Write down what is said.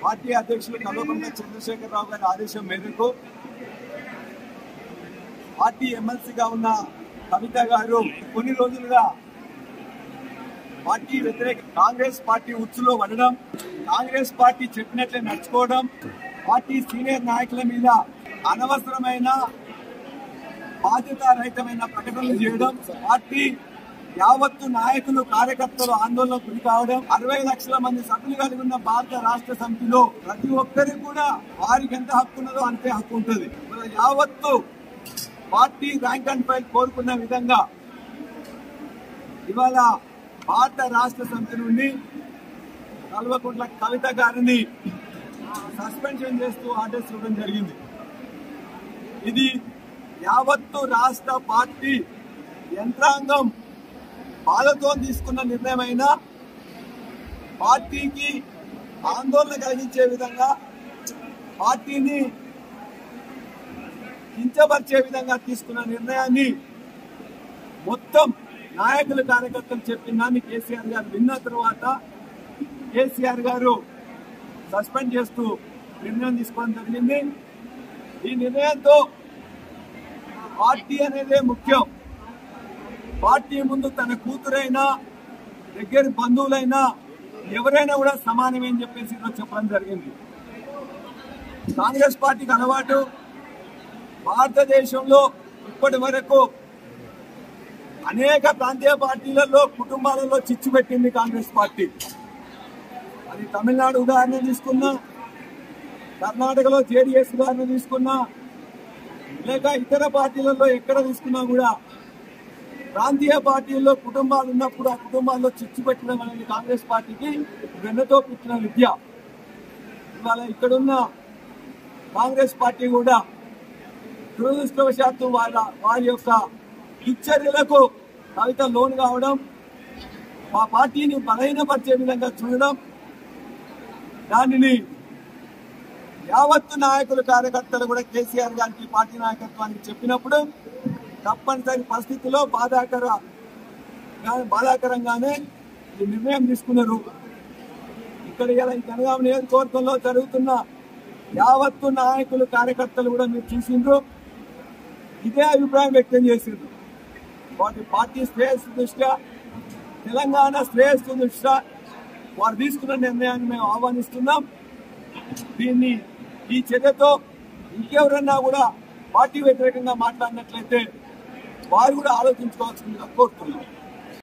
Party అధ్యక్షులు కల్వకుంట్ల చంద్రశేఖరరావు గారి ఆదేశం మేరకు పార్టీ ఎమ్మెల్సీగా ఉన్న కవిత గారు కొన్ని రోజులుగా పార్టీ వ్యతిరేక కాంగ్రెస్ పార్టీ ఉచ్చులో పడడం, కాంగ్రెస్ పార్టీ చెప్పినట్లే నడుచుకోవడం, పార్టీ సీనియర్ నాయకుల మీద అనవసరమైన బాధ్యతారహితమైన ప్రకటనలు చేయడం, పార్టీ యావత్తు నాయకులు కార్యకర్తలు ఆందోళనకు గురి కావడం, 60 లక్షల మంది సభ్యులు కలిగి ఉన్న భారత రాష్ట్ర సమితిలో ప్రతి ఒక్కరికి కూడా వారికి ఎంత హక్కు ఉన్నదో అంతే హక్కు ఉంటుంది. యావత్తు పార్టీ ర్యాంక్ అండ్ ఫైల్ కోరుకున్న విధంగా ఇవాళ భారత రాష్ట్ర సమితి నుండి కల్వకుంట్ల కవిత గారిని సస్పెన్షన్ చేస్తూ ఆర్డర్స్ ఇవ్వడం జరిగింది. ఇది యావత్తు రాష్ట్ర పార్టీ యంత్రాంగం బాధతో తీసుకున్న నిర్ణయమైన పార్టీకి ఆందోళన కలిగించే విధంగా, పార్టీని కించపరిచే విధంగా తీసుకున్న నిర్ణయాన్ని మొత్తం నాయకులు కార్యకర్తలు చెప్పిన దాన్ని కేసీఆర్ గారు విన్న తర్వాత కేసీఆర్ గారు సస్పెండ్ చేస్తూ నిర్ణయం తీసుకోవడం జరిగింది. ఈ నిర్ణయంతో పార్టీ అనేదే ముఖ్యం. పార్టీ ముందు తన కూతురైనా దగ్గర బంధువులైనా ఎవరైనా కూడా సమానమే అని చెప్పేసి చెప్పడం జరిగింది. కాంగ్రెస్ పార్టీకి అలవాటు భారతదేశంలో ఇప్పటి వరకు అనేక ప్రాంతీయ పార్టీలలో కుటుంబాలలో చిచ్చు పెట్టింది కాంగ్రెస్ పార్టీ. అది తమిళనాడు ఉదాహరణ తీసుకున్నా, కర్ణాటకలో జేడీఎస్ ఉదాహరణ తీసుకున్నా, లేక ఇతర పార్టీలలో ఎక్కడ తీసుకున్నా కూడా ప్రాంతీయ పార్టీల్లో కుటుంబాలు ఉన్నప్పుడు ఆ కుటుంబాల్లో చిచ్చు పెట్టడం అనేది కాంగ్రెస్ పార్టీకి వెన్నతో పుట్టిన విద్య. ఇవాళ ఇక్కడున్న కాంగ్రెస్ పార్టీ కూడా దురదృష్టవశాత్తు వారి యొక్క దుశ్చర్యలకు కవిత లోన్ కావడం, మా పార్టీని బలహీనపరిచే విధంగా చూడడం, దానిని యావత్తు నాయకులు కార్యకర్తలు కూడా కేసీఆర్ గారికి పార్టీ నాయకత్వానికి చెప్పినప్పుడు తప్పనిసరి పరిస్థితుల్లో బాధాకరంగానే ఈ నిర్ణయం తీసుకున్నారు. ఇక్కడ ఇలా ఈ జనగామ నియోజకవర్గంలో జరుగుతున్న యావత్తు నాయకులు కార్యకర్తలు కూడా మీరు చూసిండ్రు, ఇదే అభిప్రాయం వ్యక్తం చేసిండ్రు. వాటి పార్టీ శ్రేయస్సు దృష్ట్యా, తెలంగాణ శ్రేయస్సు దృష్ట్యా వారు తీసుకున్న నిర్ణయాన్ని మేము ఆహ్వానిస్తున్నాం. ఈ చర్యతో ఇంకెవరన్నా కూడా పార్టీ వ్యతిరేకంగా మాట్లాడినట్లయితే వారు కూడా ఆలోచించుకోవాల్సిందిగా కోరుతున్నాం.